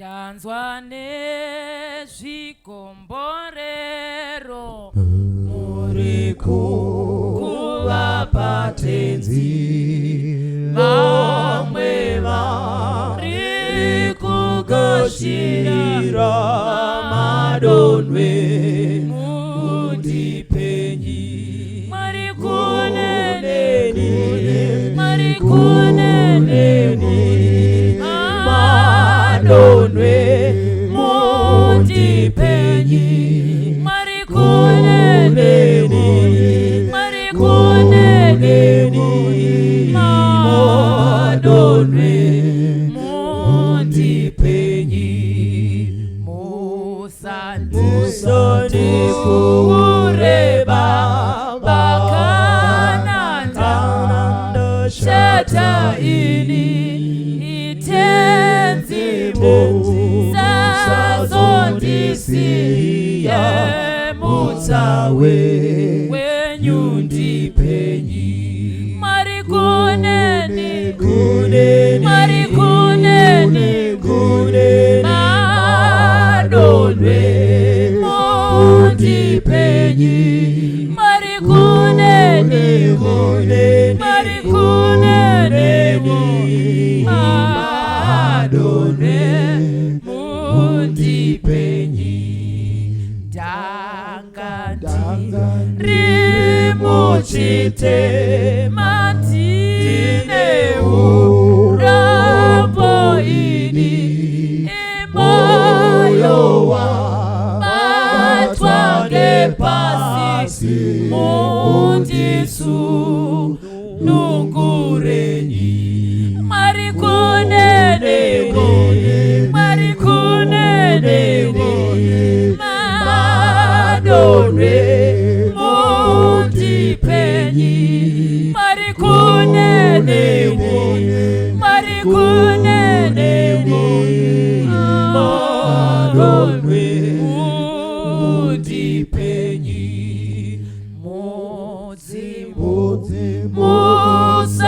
Tanzwane zvikomborero muriku kuvapatenzi vamwe vari kugashira madonwe mundipenyi marikuneneni madonwe mundipenyi marikuneneni madonwe mundipenyi musandi kureba bakananda shata ini itenzimu sazondisiye mutawe wenyundipenyi marikuneni madonwe mundipenyi marikuneni madonwe mundipenyi dangandi rimuchite matine urambo ini emayowa matwange pasi mundisu nungurenyi marikuneni madonwe mundipenyi marikuneni madonwe mundipenyi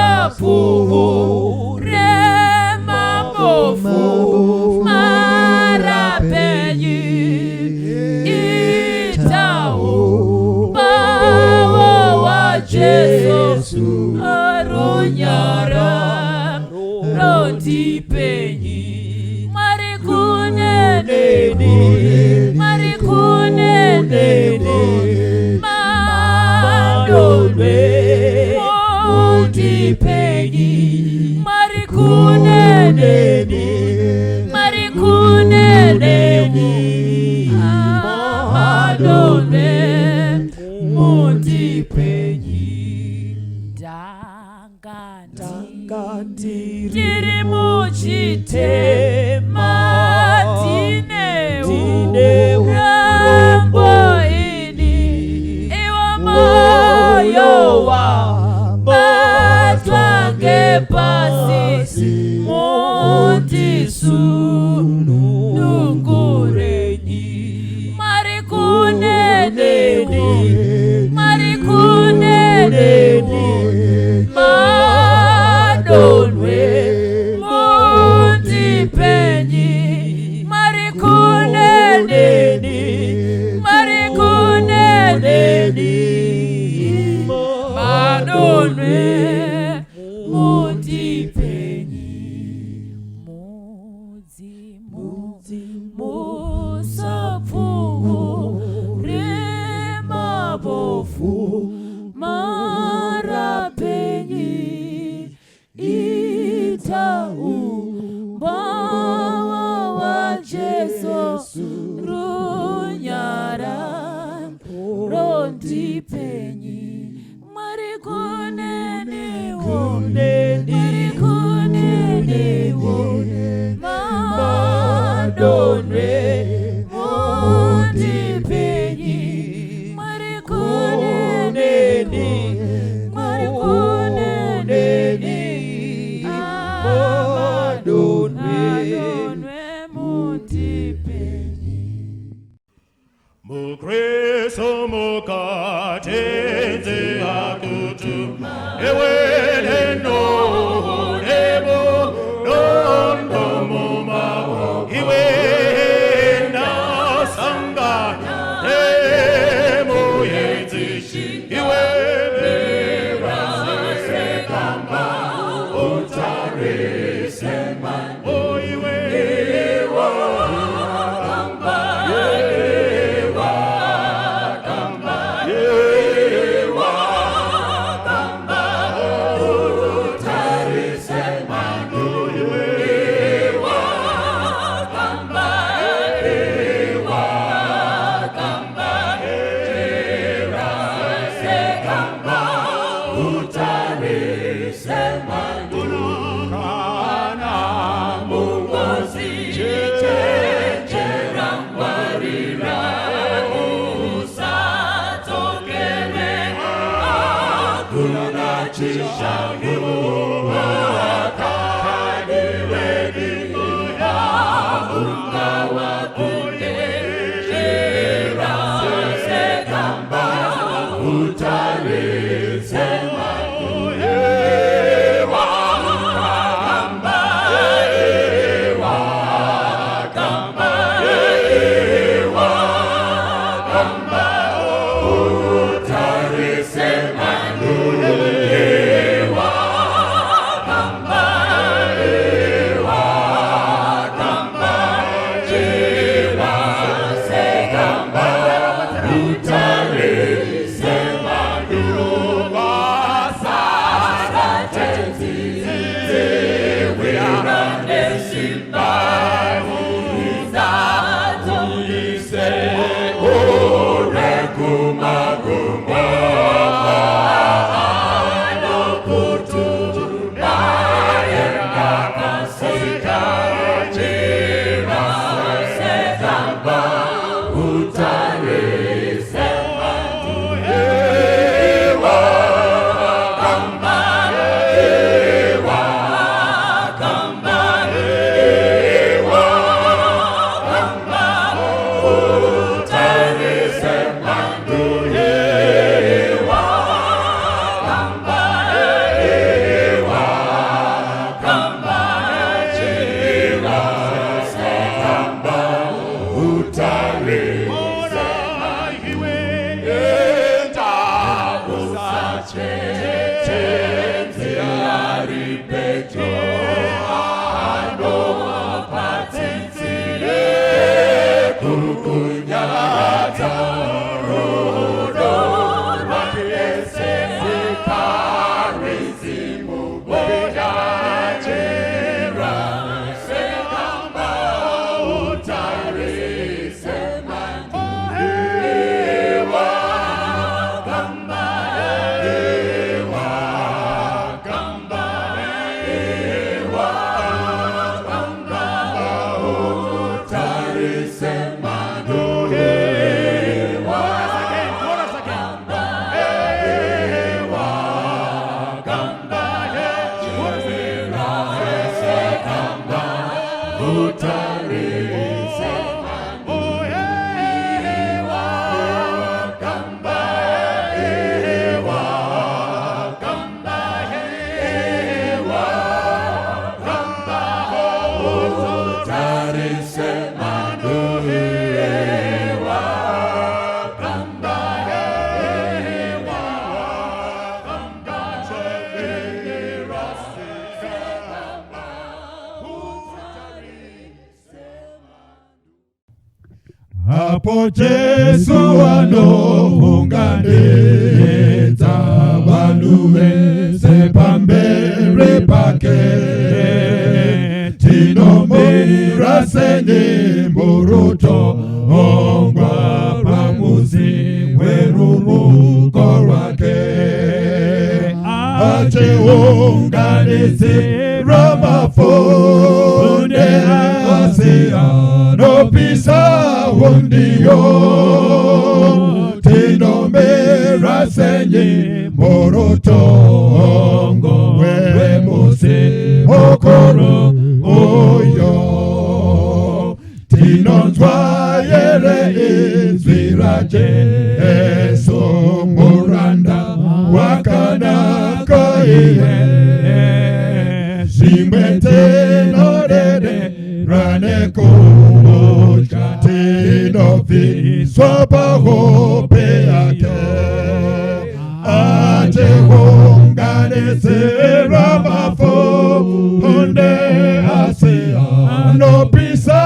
musafuhu remabofu marapenyi itau bawa wa Jesu arunyara rondipenyi marikuneni madonwe mundipenyi marikuneni madonwe mundipenyi dangandi rimuchite matine urambo ini iwamayowa matwange pasi mundisu nungurenyi marikuneni madonwe mundipenyi marikuneni madonwe mundipenyi musafuhu remabofu marapenyi itau bawa wa Jesu runyara rondipenyi marikuneni madonwe mundipenyi marikuneni madonwe mundipenyi mukristo mukatenze akutu ewe neno nebo no iwe Hapo Yesu anounganeta waluwe sepambere pake tinomira senye mburuto ongwa pamuzi weruruko rwake ache unganisi ramafunde asia no pisa hundiyo tinomira senye morotongo wemusi okoro oyo tinonzwayere izviraje eso muranda wakanaka iye zimwetenorere ranekutya tinoviswa pahope yake atihunganisira mafunde asia anopisa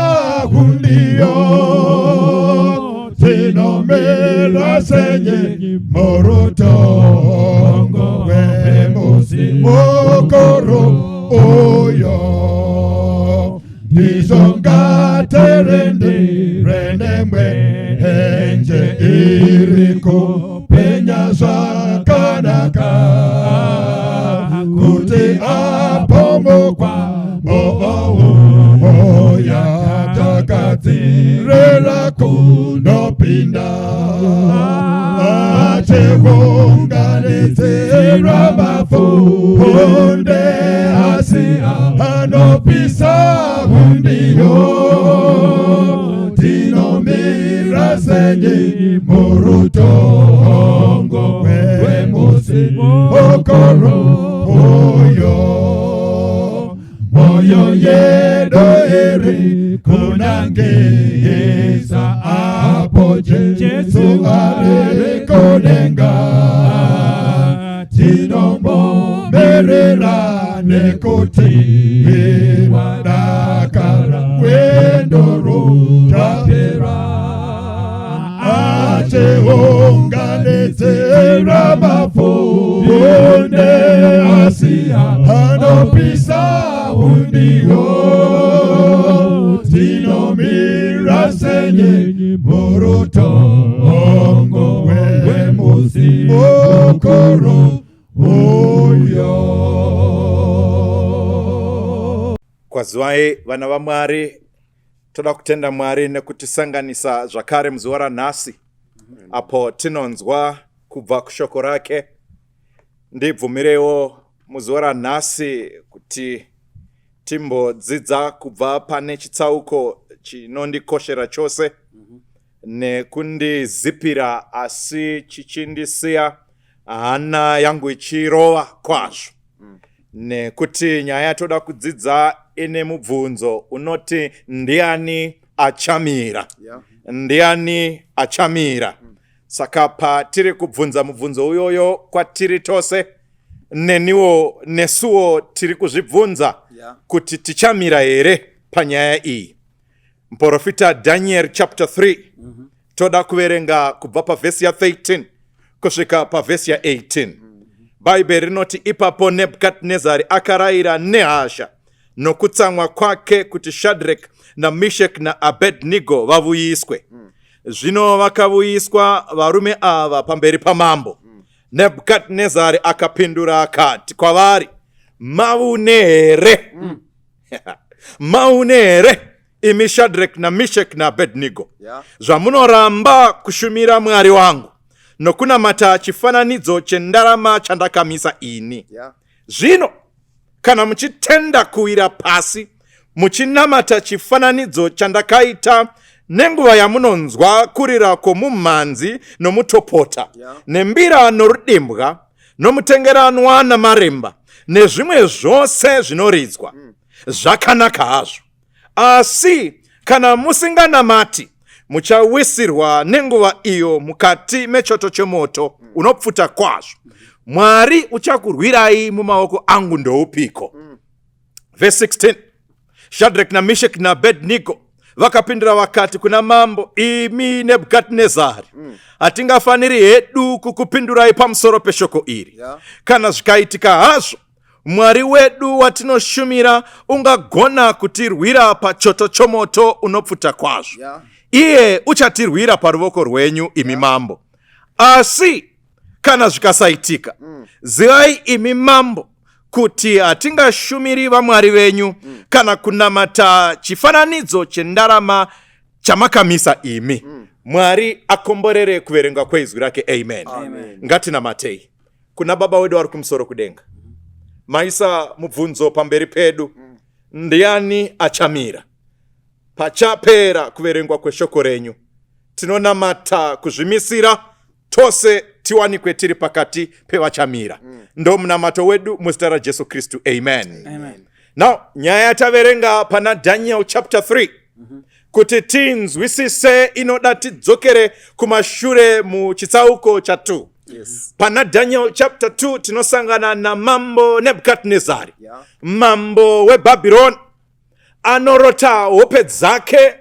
hundiyo tinomira senye morotongo wemusi mokoro oyo Dizongaterendi renemwe enje iriko penya zakanaka kuti apomokwa oya takati rela kunopinda atehunganitira mafunde asia anopisa hundiyo murutongo wemusi okoro oyo moyo yedo eri kunangeza apo Jesu are konenga tinombo merera nekoti wadakara wendoro tapera ate unganezera mafunde asia anopisa undio tinomira senye murutongo wemusi okoro oyo. Kwazwai vana va Mwari, toda kutenda Mwari nekutisanganisa zvakare muzuva ranhasi apo tinonzwa kubva kushoko rake. Ndibvumirewo muzuva ranhasi kuti timbodzidza kubva pane chitsauko chinondikoshera chose nekundizipira asi chichindisiya hana yangu ichirova kwazvo, nekuti nyaya toda kudzidza ine mubvunzo unoti ndiani achamira, ndiani achamira. Saka patiri kubvunza mubvunzo uyoyo kwatiri tose, neniwo nesuwo tiri kuzvibvunza kuti tichamira here panyaya iyi. Muprofita Daniel chapter 3 toda kuverenga kubva pavhesi ya 13 kusvika pavhesi ya 18. Bhaibheri rinoti, ipapo Nebhukadhinezari akarayira nehasha nokutsamwa kwake kuti Shadrach naMeshach naAbednego vavuyiswe. Zvino vakavuyiswa varume ava pamberi pamambo. Nebhukadhinezari akapindura akati kwavari, maune here maune here imi Shadrach naMeshach naAbednego, zvamunoramba kushumira Mwari wangu nokunamata chifananidzo chendarama chandakamisa ini. Zvino kana muchitenda kuwira pasi muchinamata chifananidzo chandakaita nenguva yamunonzwa kurira kwomumhanzi nomutopota nembira norudimbwa nomutengeranwa namaremba nezvimwe zvose zvinoridzwa, zvakanaka hazvo. Asi kana musinganamati muchawisirwa nenguva iyo mukati mechoto chemoto unopfuta kwazvo. Mwari uchakurwirai mumaoko angu ndoupiko? Verse 16. Shadrach naMeshach naAbednego vakapindura vakati kuna mambo, imi Nebhukadhinezari, hatingafaniri hedu kukupindurai pamusoro peshoko iri. Kana zvikaitika hazvo, Mwari wedu watinoshumira ungagona kutirwira pachoto chomoto unopfuta kwazvo. Iye uchatirwira paruoko rwenyu, imi mambo. Asi kana zvikasaitika, zivai imi mambo kuti hatingashumiri vamwari venyu kana kunamata chifananidzo chendarama chamakamisa imi. Mwari akomborere kuverenga kwezwi rake. Amen. Ngatinamatei. Kuna Baba wedu vari kumusoro kudenga, maisa mubvunzo pamberi pedu, ndiani achamira? Pachapera kuverengwa kweshoko renyu, tinonamata kuzvimisira tose tiwanikwe tiri pakati pevachamira. Ndo munamato wedu muzita raJesu Kristu. Amen. Now, nyaya yataverenga pana Daniel chapter 3 kuti tinzwisise inoda tidzokere kumashure muchitsauko cha 2. Pana Daniel chapter 2 tinosangana na mambo Nebhukadhinezari, mambo weBhabhironi. Anorota hope dzake,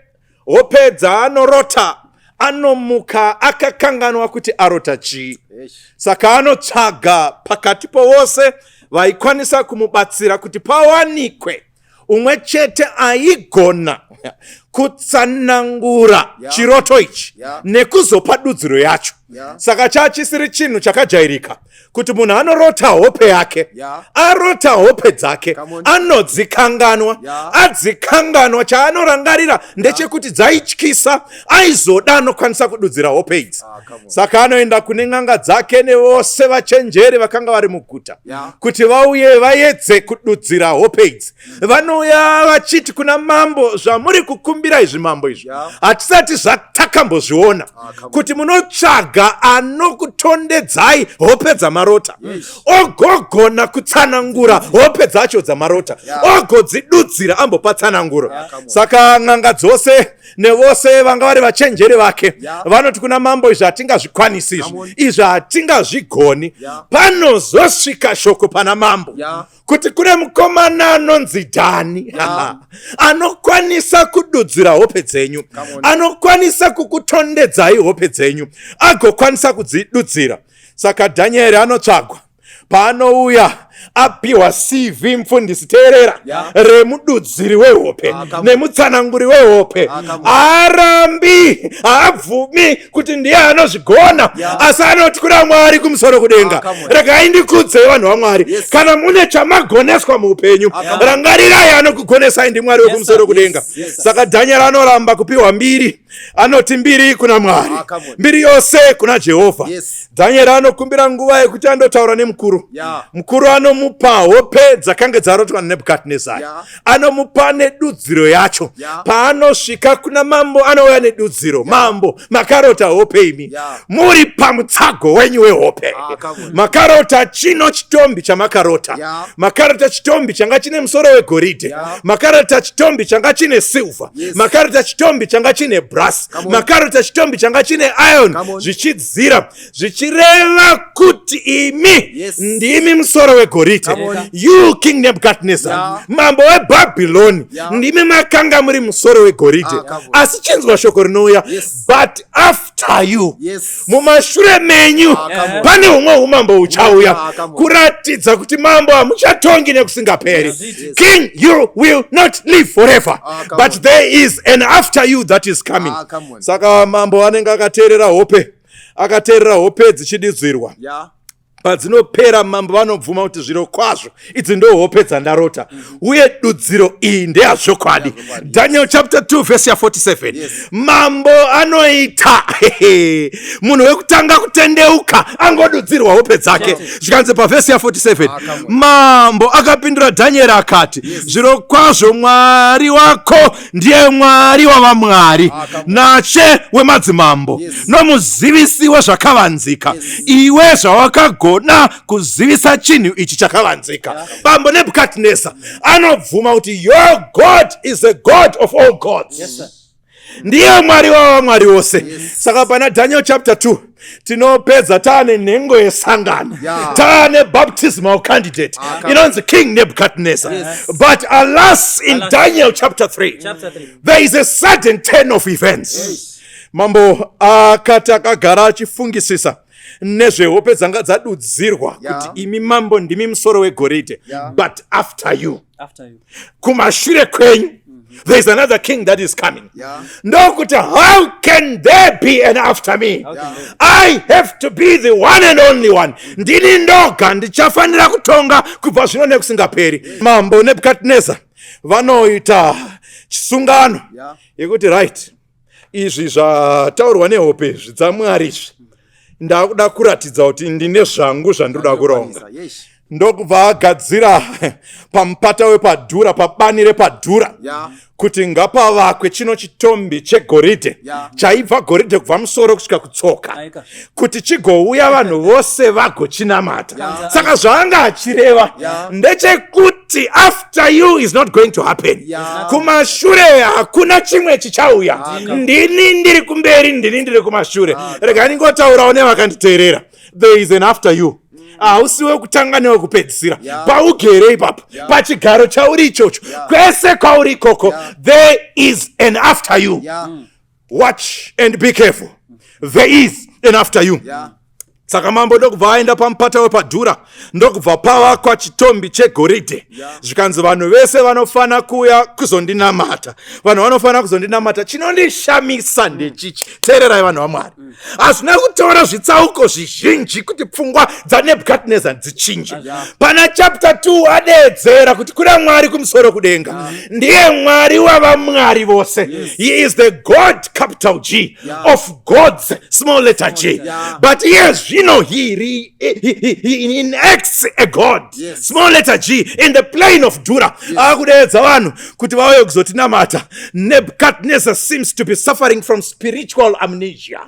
hope dzanorota anomuka akakanganwa kuti arota chii. Saka anotsvaga pakati povose vaikwanisa kumubatsira kuti pawanikwe umwe chete aigona kutsanangura chiroto ichi nekuzopa dudziro yacho. Saka chachisiri chinhu chakajairika kuti munhu anorota hope yake, arota hope dzake, anodzikanganwa, adzikanganwa, chaanorangarira ndechekuti dzaityisa, aizoda anokwanisa kududzira hope idzi. Saka anoenda kune n'anga dzake nevose vachenjeri vakanga vari muguta kuti vauye vaedze kududzira hope idzi. Vanouya vachiti kuna mambo, zvamuri kukumbira kumbira izvi mambo izvi hatisati zvatakambozviona kuti munotsvaga anokutondedzai hope dzamarota ogogona kutsanangura hope dzacho dzamarota ogodzidudzira ambopatsananguro. Saka n'anga dzose nevose vanga vari vachenjeri vake vanoti kuna mambo izvi hatingazvikwanisi izvi hatingazvigoni. Panozosvika shoko pana mambo kuti kune mukomana anonzi Dhani anokwanisa kududzira hope dzenyu, anokwanisa kukutondedzai hope dzenyu, agokwanisa kudzidudzira. Saka Dhanieri anotsvagwa paanouya apiwa CV mufundisi teerera remududziri wehope nemutsananguri wehope. Arambi haabvumi kuti ndiye anozvigona asi anoti kuna Mwari kumusoro kudenga, regai ndikudzei vanhu vaMwari. Kana mune chamagoneswa muupenyu, rangarirai anokugonesai ndiMwari wekumusoro kudenga. Saka Dhanieri anoramba kupiwa mbiri, anoti mbiri kuna Mwari, mbiri yose kuna Jehovha. Dhanieri anokumbira nguva yekuti andotaura nemukuru. Mukuru anomupa hope dzakanga dzarotwa naNebhukadhinezari, anomupa nedudziro yacho. Paanosvika kuna mambo anouya nedudziro. Mambo, makarota hope imi, muri pamutsago wenyu wehope. Makarota chino chitombi chamakarota, makarota chitombi changa chine musoro wegoridhe, makarota chitombi changa chine silva, makarota chitombi changa chine brass, makarota chitombi changa chine iron, zvichidzira zvichireva kuti imi ndimi musoro wegoridhe. You King Nebuchadnezzar, mambo weBhabhiloni, ndimi makanga muri musoro wegoridhe. Asi chinzwa shoko rinouya, but after you, mumashure menyu pane humwe umambo huchauya kuratidza kuti mambo hamuchatongi nekusingaperi. King, you will not live forever, but there is an after you that is coming. Saka mambo anenge akateerera hope, akateerera hope dzichidudzirwa. Padzinopera mambo vanobvuma kuti zviro kwazvo idzi ndo hope dzandarota, uye dudziro iyi ndeyazvokwadi. Daniel chapter 2 verse 47. Mambo anoita munhu wekutanga kutendeuka angodudzirwa hope dzake. Zvikanzi pavhesi 47 mambo akapindura Dhanieri akati, zviro kwazvo Mwari wako ndiye Mwari wavamwari, nache wemadzimambo, nomuzivisi wezvakavanzika. Iwe zvawakagona kuzivisa chinhu ichi chakavanzika. Mambo Nebhukadhinezar anobvuma kuti your God is a God of all gods. Ndiye Mwari wavamwari vose. Saka pana Daniel chapter 2 tinopedza taane nhengo yesangano, taane baptismal candidate inonzi King Nebuchadnezzar. But alas, in Daniel chapter 3 there is a sudden turn of events. Mambo akati akagara achifungisisa nezvehope dzanga dzadudzirwa kuti imi mambo ndimi musoro wegoridhe, but after you, kumashure kwenyu, there is another king that is coming. Ndokuti how can there be an after me? I have to be the one and only one. Ndini ndoga ndichafanira kutonga kubva zvino nekusingaperi. Mambo Nebhukadhinezar vanoita chisungano yekuti right, izvi zvataurwa nehope izvi dzaMwari izvi ndakuda kuratidza kuti ndine zvangu zvandoda kuronga. Ndokubva agadzira pamupata wepaDhura, pabani repaDhura, kuti ngapavakwe chino chitombi chegoridhe chaibva goridhe kubva musoro kusvika kutsoka, kuti chigouya vanhu vose vagochinamata. Saka zvaanga achireva ndechekuti after you is not going to happen. Kumashure hakuna chimwe chichauya. Ndini ndiri kumberi, ndini ndiri kumashure. Rega ningotaurawo nevakanditeerera, there is an after you. Hausiwe kutanga newekupedzisira. Paugere ipapo, pachigaro chauri ichocho, kwese kwauri ikoko, there is an after you. Watch and be careful. There is an after you. Saka mambo ndokubva aenda pamupata wepaDhura, ndokubva pavakwa chitombi chegoridhe. Zvikanzi vanhu vese vanofana kuuya kuzondinamata, vanhu vanofana kuzondinamata. Chinondishamisa ndechichi, teererai vanhu vaMwari, hazvina kutora zvitsauko zvizhinji kuti pfungwa dzaNebhukadhinezar dzichinje. Pana chapter 2 adeedzera kuti kuna Mwari kumusoro kudenga ndiye Mwari wavamwari vose. He is the God capital G of gods small letter J. But yes, he enacts a God. Small letter G in the plain of Dura. Akudeedza vanhu kuti vauye kuzotinamata. Nebuchadnezzar seems to be suffering from spiritual amnesia.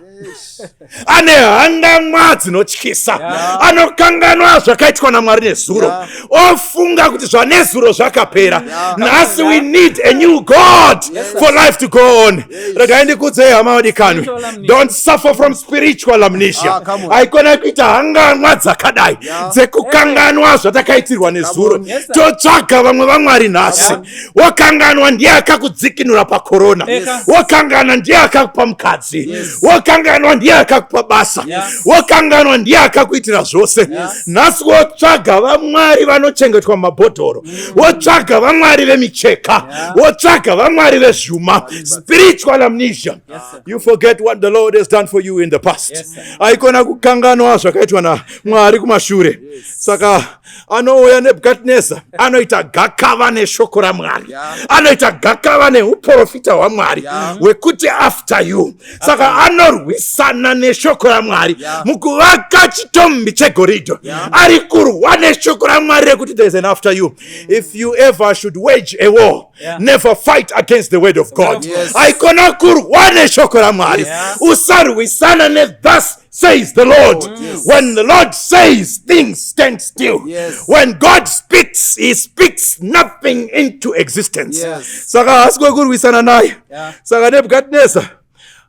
Ane hangamwa dzinotyisa. Anokanganwa zvakaitwa naMwari nezuro. Ofunga kuti zvanezuro zvakapera. Nhasi we need a new God for life to go on. Regai ndikudzei hama wadikani. Don't suffer from spiritual amnesia. Haikona kuita hangamwa dzakadai dzekukanganwa zvatakaitirwa nezuro. Totsvaga vamwe vaMwari nhasi. Wakanganwa ndiye akakudzikinura pakorona. Wakangana ndiye akakupa mukadzi. Wakanganwa ndiye akakupa basa. Wakanganwa ndiye akakuitira zvose. Nhasi wotsvaga vaMwari vanochengetwa mumabhodhoro. Wotsvaga vaMwari vemicheka. Wotsvaga vaMwari vezvuma. Spiritual amnesia. You forget what the Lord has done for you in the past. Haikona kukanganwa zvakaitwa naMwari kumashure. Saka anouya Nebukadnezar anoita gakava neshoko raMwari. Anoita gakava neuprofita hwaMwari wekuti after you. Saka anorwisana neshoko raMwari mukuvaka chitombi chegoridhe. Ari kurwa neshoko raMwari rekuti there is an after you. If you ever should wage a war, never fight against the word of God. Haikona kurwa neshoko raMwari. Usarwisana ne thus says the Lord. When the Lord says, things stand still. When God speaks, he speaks nothing into existence. Saka asikokurwisana naye. Saka Nebukadnezar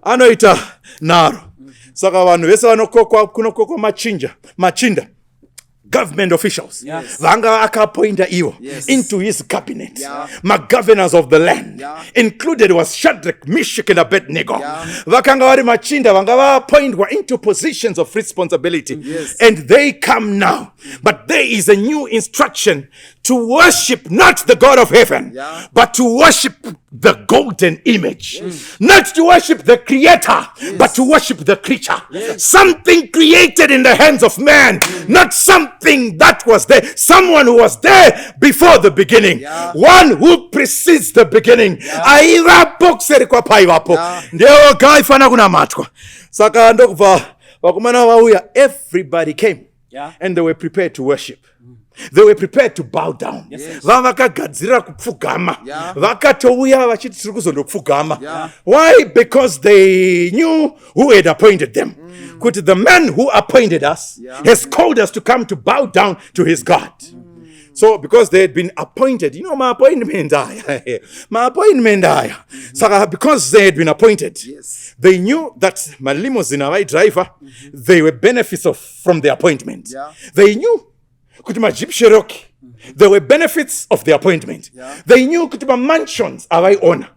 anoita naro. Saka vanhu vese kunokokwa machinda government officials vanga akapointa ivo into his cabinet. Governors of the land included was Shadrach, Meshach and Abednego. Vakanga vari machinda vanga vapointwa into positions of responsibility. And they come now, but there is a new instruction to worship not the God of heaven, but to worship the golden image. Not to worship the creator, but to worship the creature. Something created in the hands of man, not something that was there. Someone who was there before the beginning. One who precedes the beginning. Aivapo kuseri paivapo. Ndio kaifana kunamatwa. Saka ndokubva vakomana vauya, everybody came and they were prepared to worship. They were prepared to bow down. Vavakagadzira kupfugama. Vakatouya vachiti tiri kuzondopfugama. Why? Because they knew who had appointed them. Kuti the man who appointed us has called us to come to bow down to his God. So because they had been appointed, my appointment So because they had been appointed, they knew that my limousine driver, they were benefits from the appointment. They knew kuti Jeep Cherokee, there were benefits of the appointment. They knew kuti mansions avaiona.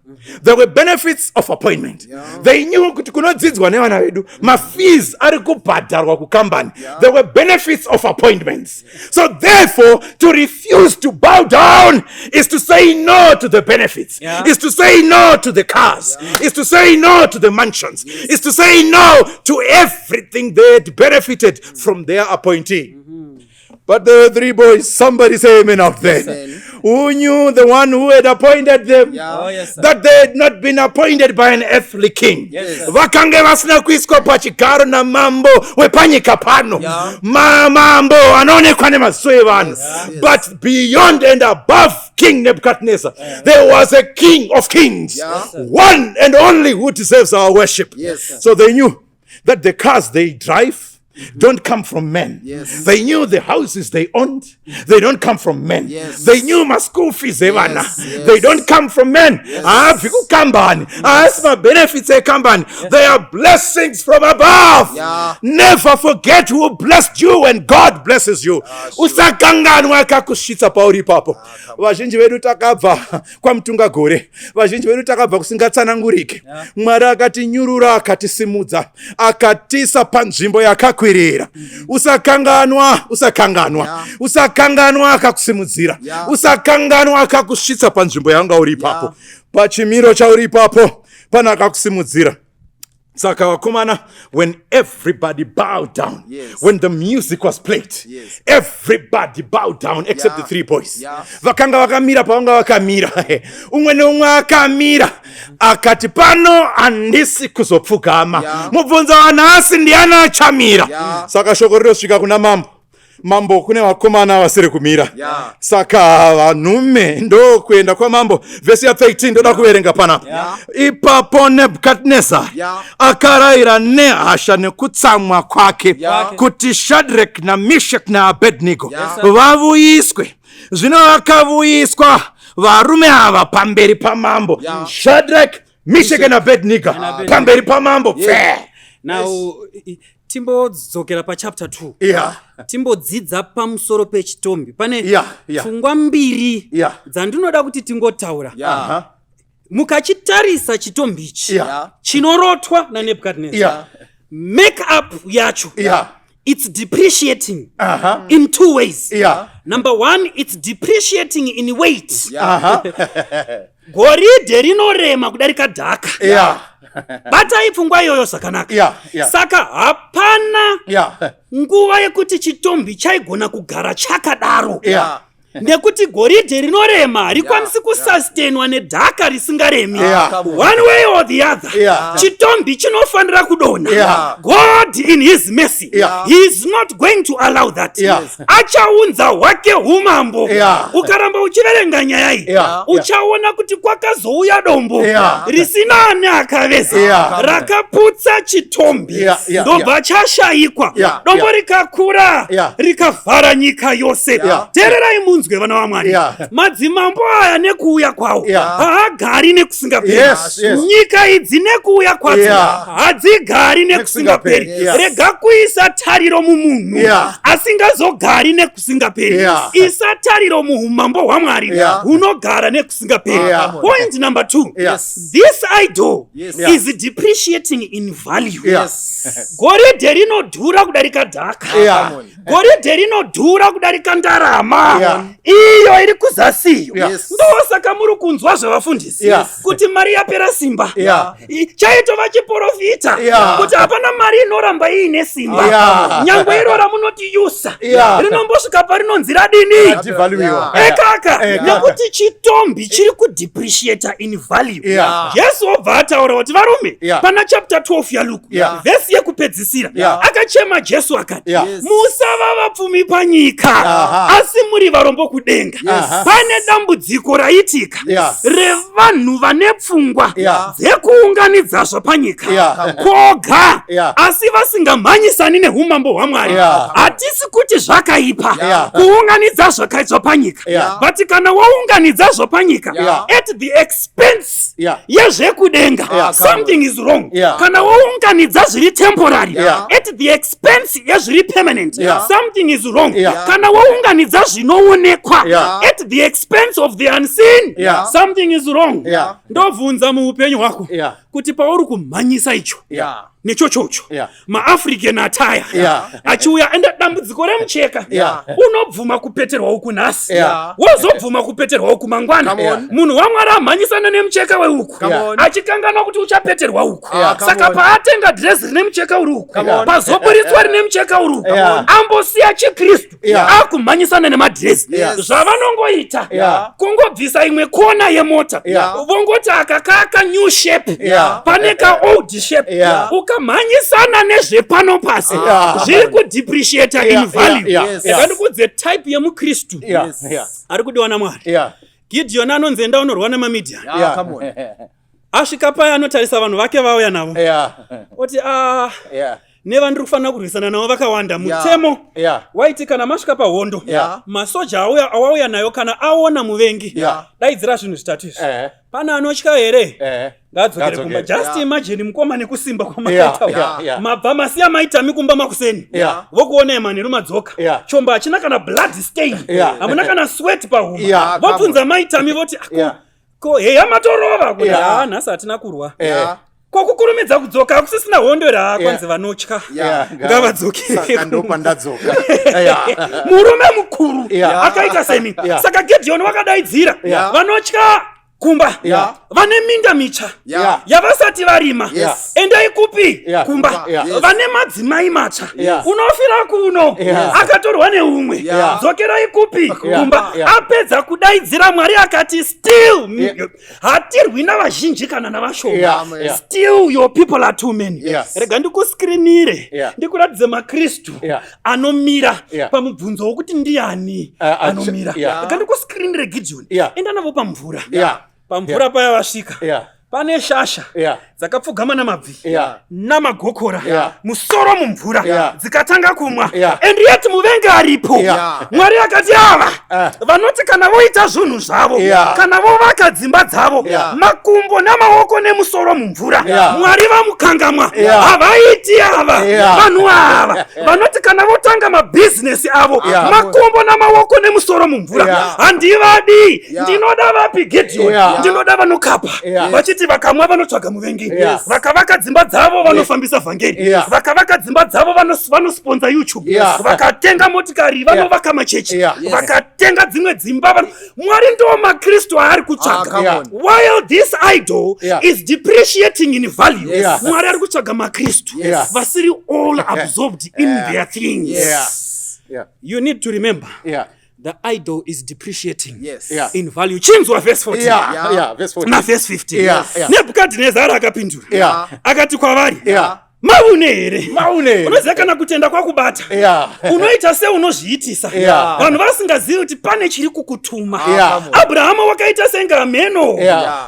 There were benefits of appointment. They knew kuti kunodzidzwa nevana vedu mafees ari kubhadharwa kucompany. There were benefits of appointments. So therefore, to refuse to bow down is to say no to the benefits. Is to say no to the cars. Is to say no to the mansions. Is to say no to everything they had benefited from their appointee. But the three boys, somebody say amen out there. Who knew the one who had appointed them? That they had not been appointed by an earthly king. Vakange vasina kuiswa pachigaro na mambo wepanyika pano. Mambo anoonekwa nemaziso evanhu. But beyond and above King Nebuchadnezzar, there was a King of kings. One and only who deserves our worship. So they knew that the cars they drive don't come from men. They knew the houses they owned, they don't come from men. They knew my school fees, they don't come from men. Benefits they come. They are blessings from above. Never forget who blessed you when God blesses you. Usakanganwa kakushitsa pauri papo. Vazhinji vedu takabva kwamtunga gore. Vazhinji vedu takabva kusingatsanangurike. Mwari akatinyurura, akatisimudza, akatisa panzvimbo yakakwirira. Usakanganwa akakusimudzira. Usakanganwa akakusvitsa panzvimbo yanga uri ipapo. Pachimiro chauri ipapo pana akakusimudzira. Saka wakomana, when everybody bowed down, when the music was played, everybody bowed down except the three boys. Vakanga wakamira pavanga wakamira. Umwe neumwe akamira. Akati pano andisi kuzopfugama. Mubvunza wanasi ndiana achamira. Saka shoko rinosvika kuna mambo kune vakomana vasiri kumira. Saka vanume ndo kuenda kwa mambo. Vesi ya 13 ndoda kuverenga pana. Ipapo Nebukadnezar akarayira nehasha nekutsamwa kwake kuti Shadrach na Meshach na Abednego vavuyiswe. Zvino vakavuyiswa varume ava pamberi pamambo. Shadrach, Meshach na Abednego pamberi pamambo. Now timbodzokera pa chapter 2. Timbodzidza pamusoro pechitombi. Pane pfungwa mbiri dzandinoda kuti tingotaura. Mukachitarisa chitombi ichi chinorotwa na Nebuchadnezzar. Make up yacho. It's depreciating in two ways. Number one, it's depreciating in weight. Goridhe rinorema kudarika dhaka. Batai pfungwa iyoyo sakanaka. Saka hapana nguva yekuti chitombi chaigona kugara chakadaro. Nekuti goridhe rinorema harikwanisi kusustainwa nedhaka risingaremi. One way or the other. Chitombi chinofanira kudonha. God in his mercy, he is not going to allow that. Achaunza hwake umambo. Ukaramba uchiverenga nyaya iyi, uchaona kuti kwakazouya dombo risina ane akaveza, rakaputsa chitombi, ndobva chashayikwa. Dombo rikakura rikavhara nyika yose. Tererai munzwe vana vaMwari. Madzimambo aya nekuuya kwawo haagari nekusingaperi. Nyika idzi nekuuya kwadzo hadzigari nekusingaperi. Rega kuisa tariro mumunhu asingazogari nekusingaperi. Isa tariro muumambo hwaMwari hunogara nekusingaperi. Point number 2. This idol is depreciating in value. Goridhe rinodhura kudarika dhaka. Goridhe rinodhura kudarika ndarama. Iyo iri kuzasiyo. Ndosaka muri kunzwa zvavafundisi kuti mari yapera simba. Chaitova chiprofita kuti hapana mari inoramba iine simba. Nyangwe iro ramunoti yusa rinombosvika parinonzi radini ekaka. Nekuti chitombi chiri kudepreciate in value. Jesu obva ataura kuti varume pana chapter 12 yaLuke vhesi yekupedzisira akachema Jesu akati musava vapfumi panyika asi muri varombo kudenga. Pane dambudziko raitika revanhu vane pfungwa dzekuunganidza zvapanyika koga asi vasingamhanyisani neumambo hwaMwari. Hatisi kuti zvakaipa kuunganidza zvapanyika, but kana waunganidza zvapanyika at the expense yezvekudenga, something is wrong. Kana waunganidza zviri temporary at the expense yezviri permanent, something is wrong. Kana waunganidza zvinoonekwa at the expense of the unseen, something is wrong. Ndobvunza muupenyu hwako kuti pauri kumhanyisa icho nechochocho maAfrican attire achiuya enda dambudziko remucheka unobvuma kupeterwawo kunhasi wozobvuma kupeterwawo kumangwana. Munhu waMwari amhanyisana nemucheka weuku achikanganwa kuti uchapeterwa uku. Saka paatenga dress rine mucheka uri uku pazoburitswa rine mucheka uri uku ambosiya chiKristu akumhanyisana nemadresi. Zvavanongoita kungobvisa imwe kona yemota vongoti akakaka new shape pane ka old shape ukamhanyisana nezvepano pasi zviri kudepreciate in value. Ngandikudze type yemuKristu ari kudiwa naMwari. Gideon anonzi enda unorwa namamedia. Asvika paya anotarisa vanhu vake vauya navo oti nevandiri kufanira kurwisana navo vakawanda. Mutemo waiti kana masvika pahondo masoja awauya nayo kana aona muvengi daidzira zvinhu zvitatu izvi. Pana anotya here ngadzokere kumba. Just imagine mukoma nekusimba kwamakaita mabva masiya maitami kumba makuseni vokuona manheru madzoka chomba hachina kana blood stain, hamuna kana sweat pahuma. Vobvunza maitami voti ko heya matorova kuti nhasi hatina kurwa. Kokukurumidza kudzoka kusisina hondo rakwanzi vanotya ngavadzokere. Murume mukuru akaita seni. Saka Gideon wakadaidzira vanotya kumba vane minda mitsva yavasati varima endai kupi kumba vane madzimai matsva unofira kuno akatorwa neumwe dzokerai kupi kumba apedza kudaidzira Mwari akati still hatirwi navazhinji kana navashoma still your people are too many. Rega ndikuskrinire ndikuratidze maKristu anomira pamubvunzo wokuti ndiani anomira. Rega ndikuskrinire Gideon enda navo pamvura pamvura paya vasvika pane shasha dzakapfugama namabvi namagokora musoro mumvura dzikatanga kumwa and yet muvengi aripo. Mwari akati ava vanoti kana voita zvinhu zvavo kana vovaka dzimba dzavo makumbo namaoko nemusoro mumvura Mwari vamukangamwa havaiti ava vanhu ava vanoti kana votanga mabhizinesi avo makumbo namaoko nemusoro mumvura handivadi. Ndinoda vapi Gideon? Ndinoda vanokapa vachiti vakamwa vanotsvaga muvengi vakavaka dzimba dzavo vanofambisa vhangeri vakavaka dzimba dzavo vanosponza YouTube vakatenga motikari vanovaka machechi vakatenga dzimwe dzimba. Mwari ndo maKristu aari kutsvaga. While this idol is depreciating in value Mwari ari kutsvaga maKristu vasiri all absorbed in their things. You need to remember the idol is depreciating in value. Chinzwa verse 14 verse 14 na verse 15. Nebukadnezari akapindura akati kwavari maune here unoziva kana kutenda kwakubata unoita seunozviitisa vanhu vasingazivi kuti pane chiri kukutuma. Abrahama wakaita sengameno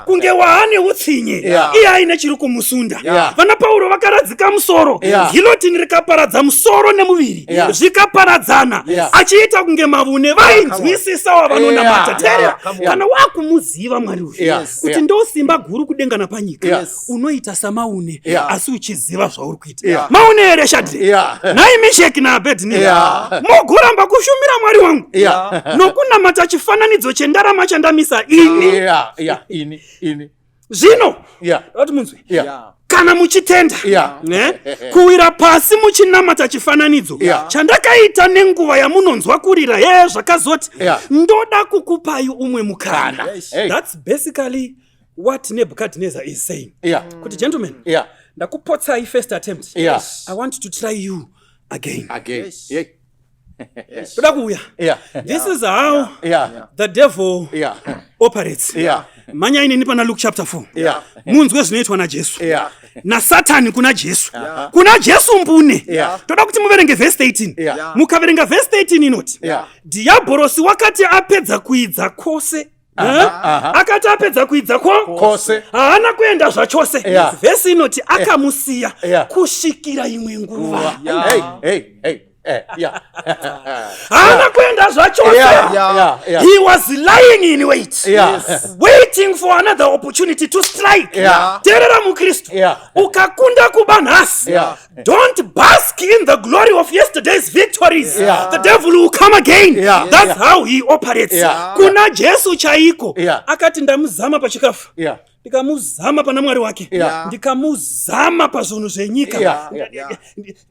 kunge waane utsinye iye aine chiri kumusunda. Vana Pauro vakaradzika musoro gilotini rikaparadza musoro nemuviri zvikaparadzana achiita kunge mavune vainzwisisa wavanonamata. Terera kana wakumuziva Mwari uyu kuti ndo simba guru kudenga napanyika unoita samaune asi uchiziva zvauri kuita. Maune here Shadhireki nai Mesheki naAbhedhinego mogoramba kushumira Mwari wangu nokunamata chifananidzo chendarama chandamisa ini zvino vati munzwe kana muchitenda kuwira pasi muchinamata chifananidzo chandakaita nenguva yamunonzwa kurira zvakazoti ndoda kukupai umwe mukana. That's basically what Nebuchadnezzar is saying. Kuti gentlemen ndakupotsai first attempt. I want to try you again. Toda kuuya. This is how the devil operates. Manya inini pana Luke chapter 4 munzwe zvinoitwa naJesu naSatani kuna Jesu kuna Jesu mbune. Toda kuti muverenge verse 18 mukaverenga verse 18 inoti diabhorosi wakati apedza kuidza kwose akati apedza kuidza kwose haana kuenda zvachose. Vhesi inoti akamusiya kusvikira imwe nguva. haana kuenda zvachose. He was lying in wait waiting for another opportunity to strike. Terera muKristu ukakunda kuba nhasi don't bask in the glory of yesterday's victories. The devil will come again. That's how he operates. Kuna Jesu chaiko akati ndamuzama pachikafu ndikamuzama pana Mwari wake ndikamuzama pazvinhu zvenyika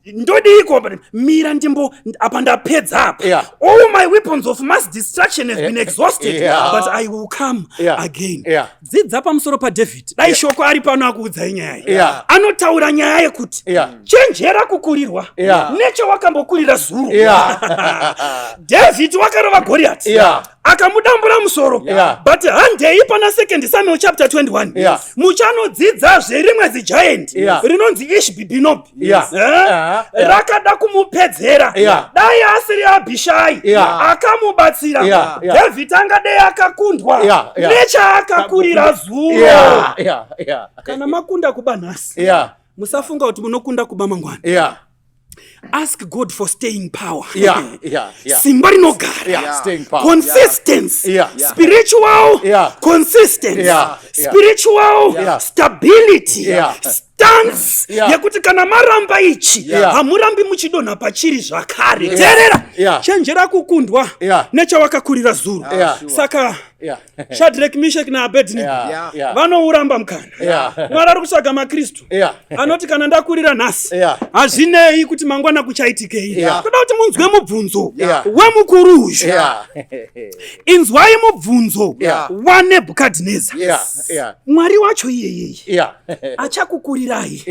ndodiko mira ndimbo apa ndapedza apa. All my weapons of mass destruction have been exhausted but I will come again. Dzidza pamusoro paDavid dai shoko ari pano akuudzai nyaya anotaura nyaya yekuti chenjera kukurirwa nechawakambokurira zuro. David wakarova Goliath akamudambura musoro but handei pana 2 Samuel chapter 21 muchanodzidza zverimwe zigiant rinonzi Ishbi-Benob rakada kumupedzera dai asiri Abhishai akamubatsira David angadei akakundwa nechaakakurira zuro. Kana makunda kuba nhasi musafunga kuti munokunda kuba mangwana. Ask God for staying power. Simba rinogara. Consistency. Spiritual consistency. Spiritual stability. Stance. Yekuti kana maramba ichi hamurambi muchidonha pachiri zvakare. Terera chenjera kukundwa nechawakakurira zuro. Saka Shadrach, Meshach naAbednego vanouramba mukana. Mwari ari kutsvaga maKristu anoti kana ndakurira nhasi hazvinei kuti mangwana kuchaitikei. Kuda kuti munzwe mubvunzo wemukuru uyu. Inzwai mubvunzo waNebhukadhineza. Mwari wacho iyeyeye achakukurirai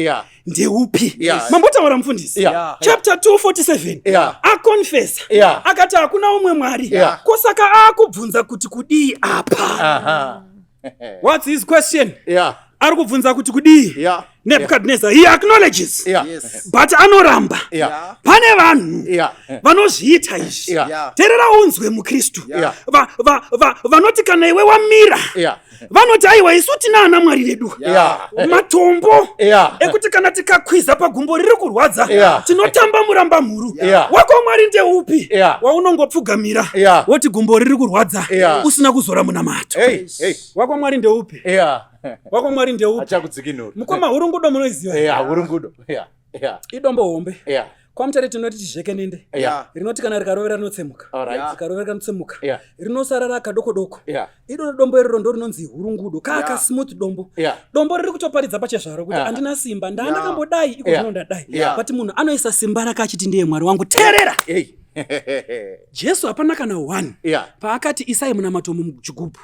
ndeupi? Mambotaura mufundisi. Chapter 2:47 akonfesa akati hakuna umwe mwari, kusaka akubvunza kuti kudii apa. What's his question? Ari kubvunza kuti kudii. Nebuchadnezzar, he acknowledges, but anoramba. Pane vanhu vanozviita izvi. Terera unzwe muKristu. Vanoti kana iwe wamira vanoti aiwa isu tina ana mwari redu matombo ekuti kana tikakwiza pagumbo riri kurwadza tinotamba muramba mhuru. Wako mwari ndeupi waunongopfugamira woti gumbo riri kurwadza usina kuzora munamato? Wako mwari ndeupi? Wako mwari ndeupi? Mukoma hurungudo munoiziva. Hurungudo. Idombo hombe. Kwamutare tinoti tizvekenende rinoti kana rikarovera rinotsemuka, rikarovera rinotsemuka, rinosara rakadoko doko. Ido dombo iroro ndo rinonzi hurungudo, kaka smooth dombo. Dombo riri kutoparidza pachezvaro kuti andina simba, ndandakambodai iko zvinondadai. But munhu anoisa simba rake achiti ndiye mwari wangu. Terera. Jesu hapana kana 1 paakati isai munamato muchigubhu,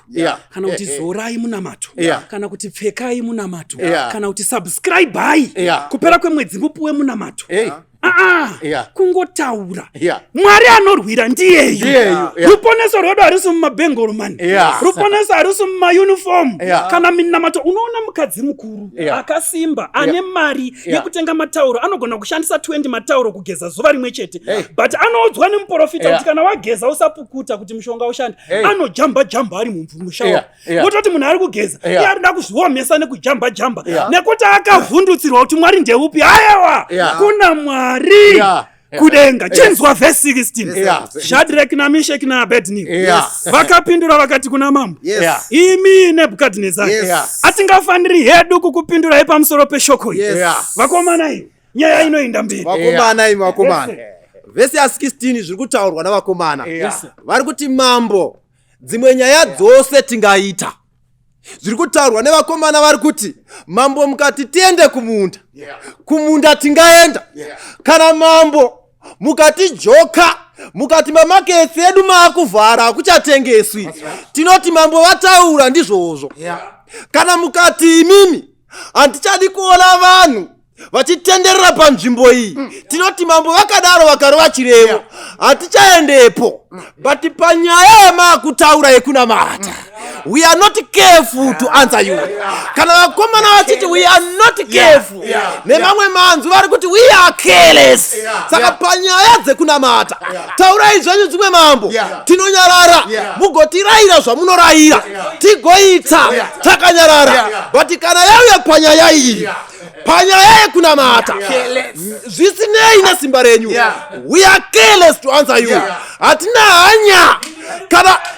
kana kuti zorai munamato, kana kuti pfekai munamato, kana kuti subscribe kupera kwemwedzi mupuwe munamato. Kungotaura. Mwari anorwira ndiyeyu. Ruponeso rwedu harisi mumabhengoro mani, ruponeso harisi mumauniform. Kana minamato unoona mukadzi mukuru akasimba ane mari yekutenga matauro anogona kushandisa 20 matauro kugeza zuva rimwe chete, but anoudzwa nemuprofita kuti kana wageza usapukuta kuti mushonga ushande. Anojamba ari mumvumushawa. Wototi munhu ari kugeza iye arida kuzviomesa nekujamba nekuti akavhundutsirwa kuti mwari ndeupi. Aiwa kuna mwari kudenga. Chinzwa verse 16. Shadrach na Meshach na Abednego vakapindura vakati kuna mambo, imi Nebhukadhinezari, atingafaniri hedu kukupindurai pamusoro peshoko iri. Vakomana imi, nyaya inoenda mberi. Vakomana. Verse 16 zviri kutaurwa navakomana. Vari kuti mambo, dzimwe nyaya dzose tingaita. Zviri kutaurwa nevakomana vari kuti mambo mukati tiende kumunda tingaenda. Kana mambo mukati joka, mukati mamaketsi edu maakuvhara akuchatengeswi, tinoti mambo vataura ndizvozvo. Kana mukati imimi handichadi kuona vanhu vachitenderera panzvimbo iyi, tinoti mambo vakadaro vakarova chirevo hatichaendepo. But panyaya yamaakutaura yekunamata, we are not careful to answer you. Kana vakomana vachiti we are not careful, nemamwe manzwi vari kuti we are careless. Saka panyaya dzekunamata taurai zvenyu dzimwe mambo, tinonyarara mugotirayira zvamunorayira tigoita takanyarara. But kana yauya panyaya iyi, panyaya yekunamata, zvisinei nesimba renyu, we are careless to answer you. Hatina hanya.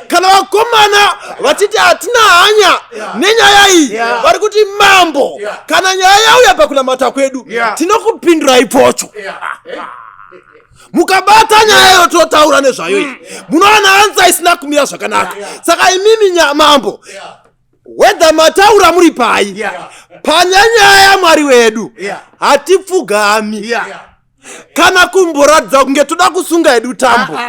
Kana vakomana vachiti hatina hanya nenyaya iyi, vari kuti mambo kana nyaya yauya pakunamata kwedu tinokupindura ipocho. Mukabata nyaya yototaura nezvayo iyi, munowana hanza isina kumira zvakanaka. Saka imimi mambo, whether mataura muri pai, panyanya mwari wedu hatipfugami. Kana kumboradza kunge toda kusunga edu tambo,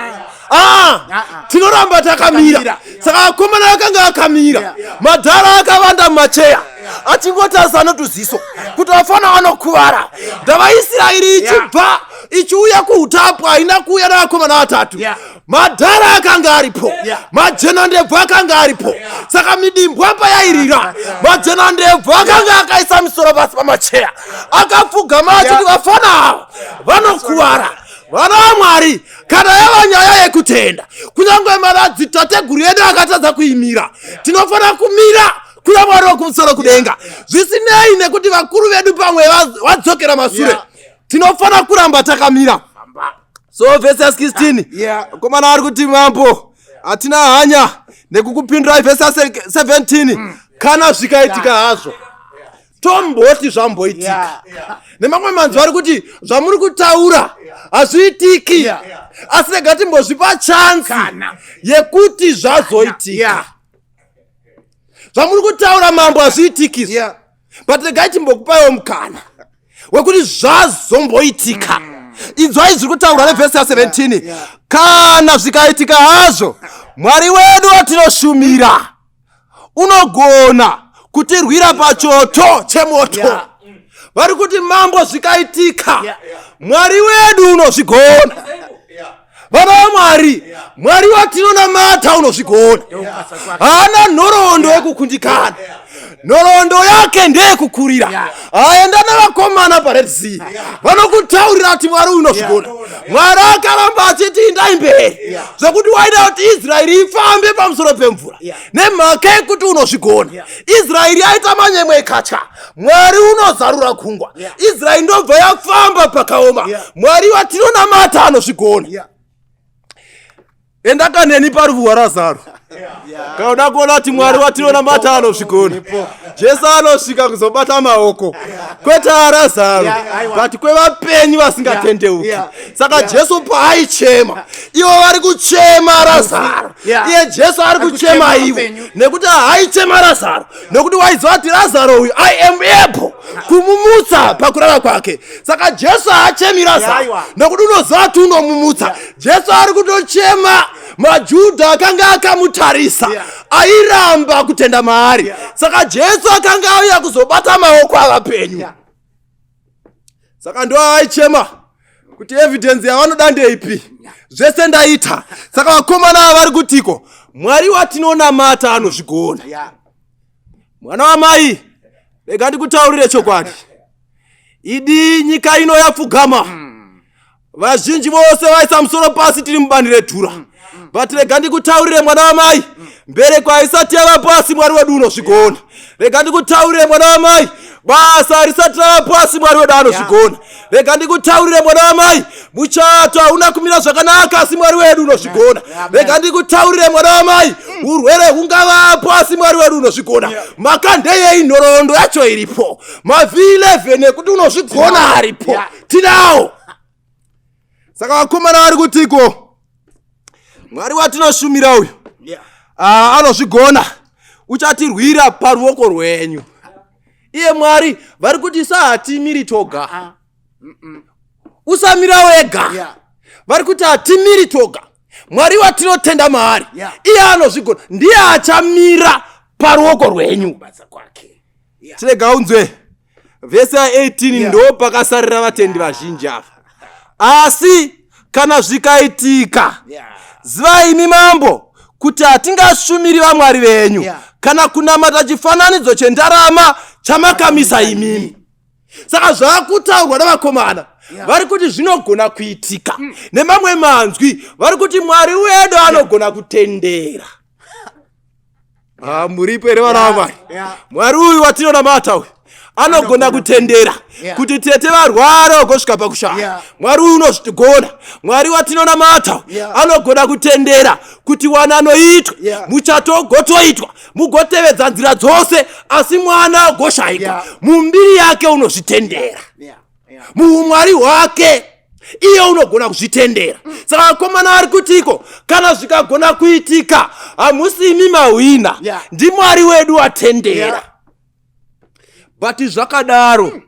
tinoramba takamira. Saka vakomana vakanga vakamira, madhara akavanda mumacheya achingotarisa notuziso kuti vafana vanokuvara. NdavaIsraeri ichibva ichiuya kuutapwa haina kuuya navakomana vatatu. Madhara akanga aripo, majenandebvu akanga aripo. Saka midimbwa payairira, majenandebvu akanga akaisa misoro pasi pamacheya akapfugama achiti vafana ava vanokuvara. Vana vaMwari, kana yava nyaya yekutenda, kunyange maradzitateguru yedu akatadza kuimira, tinofana kumira kuna Mwari wokumusoro kudenga. Zvisinei nekuti vakuru vedu pamwe vadzokera mashure, tinofana kuramba takamira. So verse 16 komana vari kuti mambo hatina hanya nekukupindurai. Verse 17 kana zvikaitika hazvo tomboti zvamboitika. Nemamwe manzwi vari kuti zvamuri kutaura hazviitiki, asi rega timbozvipa chansi yekuti zvazoitika. zvamuri kutaura mambo hazviitikizwa, but regai timbokupaiwo mukana wekuti zvazomboitika. Inzwai zviri kutaurwa nevhesi ya17. Kana zvikaitika hazvo, Mwari wedu watinoshumira unogona kutirwira pachoto chemoto. Vari kuti mambo zvikaitika, Mwari wedu unozvigona. Vana vaMwari, Mwari watinonamata unozvigona. Haana nhoroondo yekukundikana, nhoroondo yake ndeyekukurira. Aenda navakomana paRed Sea, vanokutaurira kuti Mwari unozvigona. Mwari akaramba achiti indai mberi, zvokuti waida kuti Israeri ifambe pamusoro pemvura nemhaka yekuti unozvigona. Israeri aita manyemwe ikatya, Mwari unozarura gungwa. Israeri ndobva yafamba pakaoma. Mwari watinonamata anozvigona. Enda kaneni parufu rwaRazaro. Kauda kuona kuti Mwari watinonamata anozvigona. Jesu anosvika kuzobata maoko kwete aRazaro, but kwevapenyu vasingatendeuki. Saka Jesu paaichema, ivo vari kuchema Razaro. Iye Jesu ari kuchema ivo nekuti haichema Razaro, nekuti waiziva kuti Razaro uyu I am able kumumutsa pakurara kwake. Saka Jesu haachemi Razaro nekuti unoziva kuti unomumutsa. Jesu ari kutochema maJudha akanga akamutarisa, airamba kutenda maari. Saka Jesu akanga auya kuzobata maoko avapenyu. Saka ndo aichema kuti evidence yavanoda ndeipi, zvese ndaita. Saka vakomana ava vari kutiko, Mwari watinonamata anozvigona. Mwana wamai, rega ndikutaurire chokwadi. Idi nyika ino yapfugama, vazhinji vose vaisa musoro pasi tiri mubani redhura. But rega ndikutaurire mwana wamai, mbereko haisati yava pasi, Mwari wedu unozvigona. Rega ndikutaurire mwana wamai, basa harisati rava pasi, Mwari wedu anozvigona. Rega ndikutaurire mwana wamai, muchato hauna kumira zvakanaka, asi Mwari wedu unozvigona. Rega ndikutaurire mwana wamai, urwere hungava pasi, Mwari wedu unozvigona. Makandeyei nhoroondo yacho iripo, mavhi11 ekuti unozvigona aripo, tinawo. Saka vakomana vari kutiko, Mwari watinoshumira uyu anozvigona, uchatirwira paruoko rwenyu. Iye Mwari vari kuti sahatimiri toga, usamira wega. Vari kuti hatimiri toga, Mwari watinotenda maari, iye anozvigona, ndiye achamira paruoko rwenyu. Tirega unzwe vhesi ya18 ndo pakasarira vatendi vazhinji ava. Asi kana zvikaitika, zivai imi mambo kuti hatingashumiri vaMwari venyu kana kunamata chifananidzo chendarama chamakamisa imimi. Saka zvakutaurwa navakomana vari kuti zvinogona kuitika. Nemamwe manzwi vari kuti Mwari wedu anogona kutendera. Muripo here vana vaMwari? Mwari uyu watinonamata uyu anogona kutendera kuti tete varwara vagosvika pakushaya. Mwari uyu unozvigona. Mwari watinonamata anogona kutendera kuti wanano itwe, muchato gotoitwa, mugotevedza nzira dzose, asi mwana agoshayika. Mumbiri yake unozvitendera, muumwari hwake iye unogona kuzvitendera. Saka vakomana vari kutiko, kana zvikagona kuitika, hamusi imi mahwina, ndiMwari wedu atendera. But zvakadaro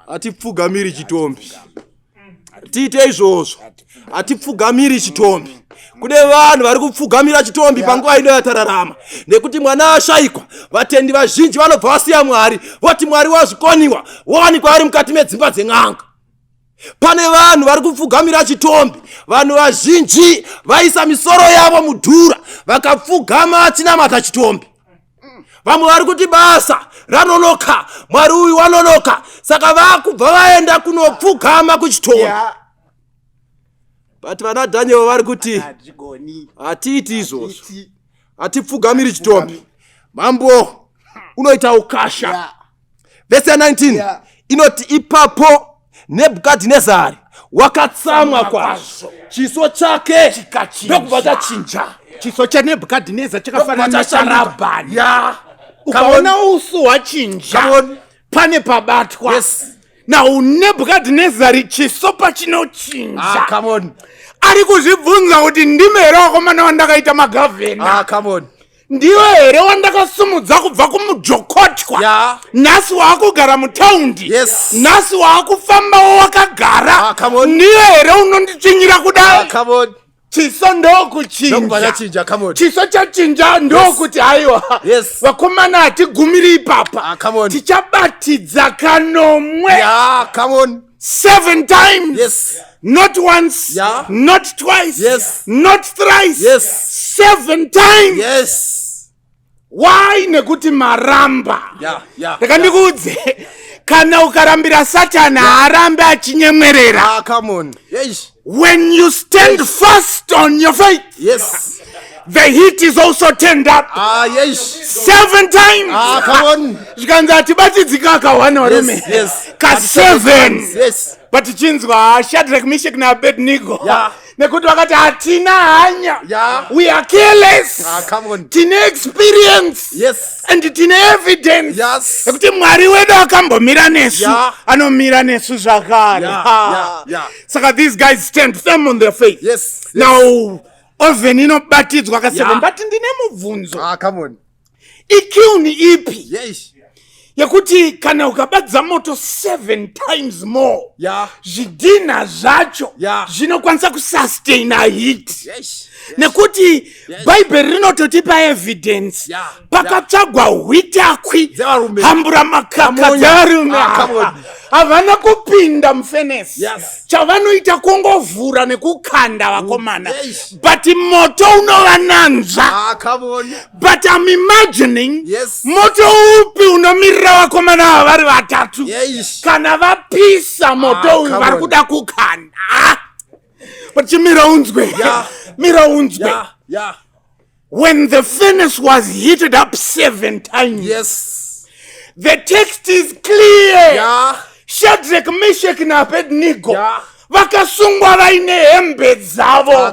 hatipfugamiri chitombi. Tiite izvozvo, hatipfugamiri chitombi. Kune vanhu vari kupfugamira chitombi panguva ino yatararama, nekuti mwana ashayikwa. Vatendi vazhinji vanobva vasiya Mwari, voti Mwari wazvikoniwa, wawanikwa ari mukati medzimba dzen'anga. Pane vanhu vari kupfugamira chitombi. Vanhu vazhinji vaisa misoro yavo mudhura, vakapfugama achinamata chitombi. Vamwe vari kuti basa ranonoka, Mwari uyu wanonoka, saka vakubva vaenda kunopfugama kuchitombi. But vana Daniel vari kuti hatiiti izvozvo, hatipfugamiri chitombi. Mambo unoita ukasha. Vhesi ya19 inoti ipapo Nebhukadhinezari wakatsamwa kwazvo, chiso chake ndokubva chachinja. Chiso chaNebhukadhinezari chakafanana chaRabhani. Ukaona uso hwachinja, pane pabatwa. NaNebhukadhinezari chiso pachinochinja, ari kuzvibvunza kuti ndime here wakomana wandakaita magavhena. ndiwe here wandakasumudza kubva kumujokotwa nhasi waakugara mutaundi nhasi waakufambawo wakagara ndiwe here unonditsvinyira kudai chiso ndokuchinja chiso chachinja ndokuti haiwa vakomana hatigumiri ipapa tichabatidza kanomwe 7 times not once not twice not thrice 7 times why nekuti maramba ndakandikuudze kana ukarambira satani haarambe achinyemwerera when you stand fast on your faith the heat is also turned up 7 times zvikanzi hatibatidzika akawana varume ka7 but chinzwa Shadrach, Meshach naAbednego nekuti vakati hatina hanya we are careless tine experience and tine evidence nekuti mwari wedu akambomira nesu anomira nesu zvakare saka these guys stand firm on their faith now oven inobatidzwa ka7 but ndine mubvunzo ikiu ni ipi yekuti kana ukabatidza moto 7 times more zvidhina zvacho zvinokwanisa kusustaina heat nekuti bhaibheri rinototipa evidence pakatsvagwa hwitakwi hambura makaka dzevarume havana kupinda mufenesi chavanoita kungovhura nekukanda vakomana but moto unovananzva but I'm imagining moto upi unomirira vakomana ava vari vatatu kana vapisa moto uyu vari kuda kukanda but chimira unzwe when the furnace was heated up 7 times the text is clear Shadrach, Meshach naAbednego vakasungwa vaine hembe dzavo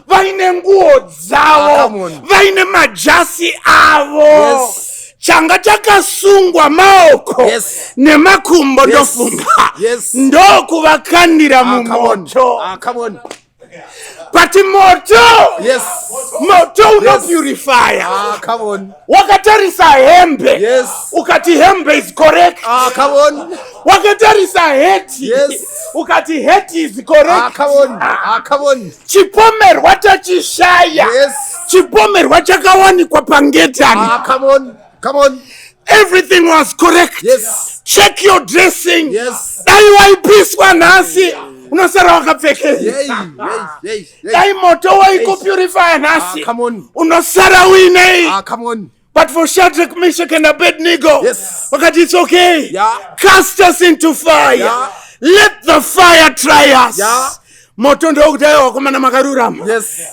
vaine nguo dzavo vaine majasi avo changa chakasungwa maoko nemakumbo ndofunga ndokuvakandira mumoto but moto unopurifya wakatarisa hembe ukati hembe is correct wakatarisa heti ukati heti is correct chipomerwa tachishaya chipomerwa chakawanikwa pangetani everything was correct check your dressing dai waipiswa nhasi unosara wakapfekeza dai moto waikupurifya nhasi unosara uinei but for Shadrach, Meshach and Abednego wakati it's okay cast us into fire let the fire try us moto ndokudai wakomana makarurama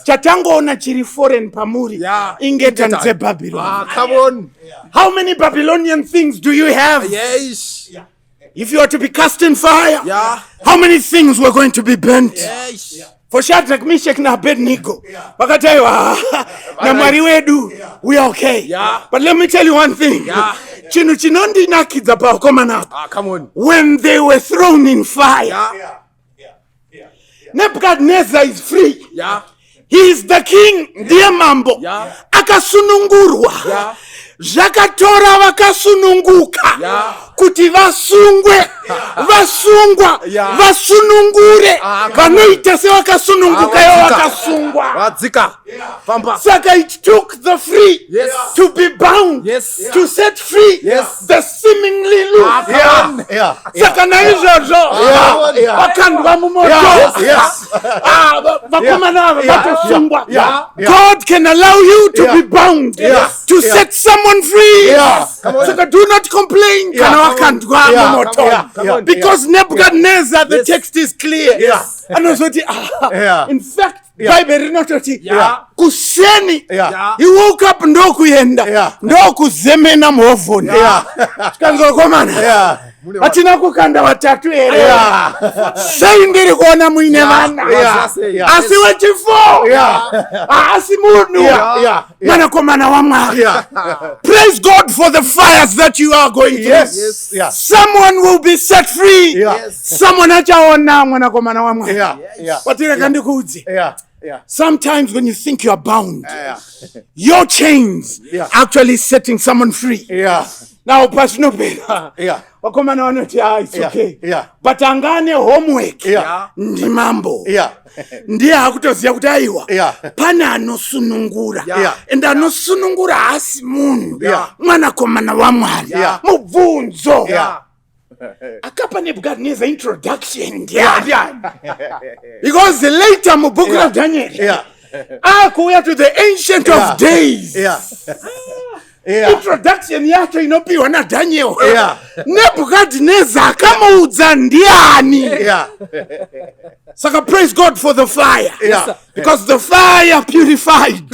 chatangoona chiri foreign pamuri ingetani dzeBhabhironi how many Babylonian things do you have if you are to be cast in fire how many things were going to be burnt for Shadrach, Meshach naAbednego vakati aiwa namwari wedu we are okay but let me tell you one thing chinhu chinondinakidza pavakomana apa when they were thrown in fire Nebuchadnezzar is free he is the king ndiye mambo akasunungurwa zvakatora vakasununguka kuti vasungwe vasungwa vasunungure vanoita sevakasununguka ivo vakasungwa saka it took the free to be bound to set free the seemingly loose saka naizvozvo vakandwa mumoto vakomana ava vatosungwa God can allow you to be bound to set someone free saka do not complain kana wakandwa mumoto because Nebuchadnezzar the text is clear anozoti in fact Bible rinototi kuseni he woke up ndokuyenda ndokuzemena muhovhoni tikanzokomana hatina kukanda vatatu here sei ndiri kuona muine vana asi wechifo asi munhu mwanakomana waMwari praise God for the fires that you are going through someone will be set free someone achaona mwanakomana waMwari watireka ndikuudze Sometimes when you think you are bound, your chains actually setting someone free. Now, pasinopera. Wakomana wanoti, it's okay. But angane homework. Ndi mambo. Ndiye hakutoziya kuti aiwa. Pane anosunungura. And anosunungura asi munhu. Mwana komana wa Mwari. Mubvunzo. Akapa Nebuchadnezzar introduction. Because later mu book of Daniel. Akuya to the ancient of days. Introduction yacho inopiwa na Daniel. Nebuchadnezzar akamuudza ndiani. Saka praise God for the fire. Because the fire purified.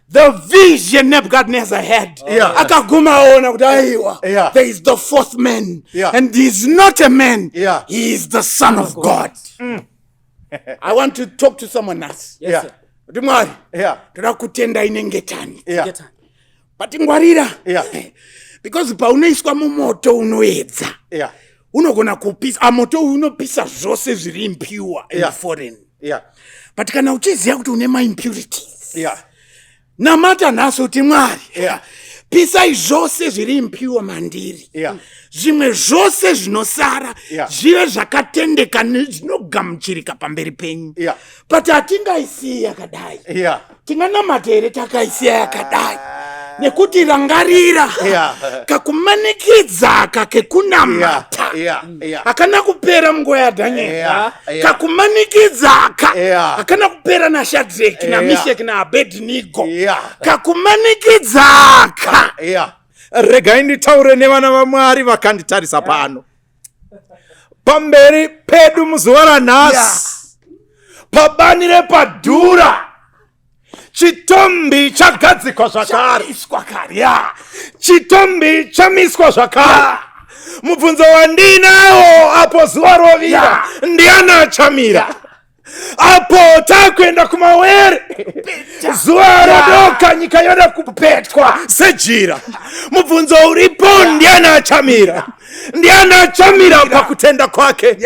The vision Nebuchadnezzar had. Akaguma ona kudaiwa. There is the fourth man. And he is not a man. He is the Son of God. I want to talk to someone else. Mwari. Toda kutenda inengetani. But ngwarira. Because paunoiswa mumoto unoedza. Unogona kupisa. Moto unopisa zvose zviri impure and foreign. But kana uchiziya kuti une impurities. Namata naso kuti Mwari. Pisai zvose zviri impure mandiri. Zvimwe zvose zvinosara zvive zvakatendeka nezvinogamuchirika pamberi penyu. But hatingaisiya yakadai. Tinganamata here takaisiya yakadai. Nekuti rangarira kakumanikidza kakekunamata akana kupera munguva yaDhanieri. Kakumanikidza akana kupera naShadrach naMeshach naAbednego. Kakumanikidza regai nditaure nevana vaMwari vakanditarisa pano. Pamberi pedu muzuva ranhasi pabani repadhura chitombi chagadzikwa zvakare. Chitombi chamiswa zvakare. Mubvunzo wandinawo apo zuva rovira ndiani achamira. Apo takuenda kumawere zuva radoka nyika yoda kupetwa sejira. Mubvunzo uripo ndiani achamira. Ndiani achamira pakutenda kwake.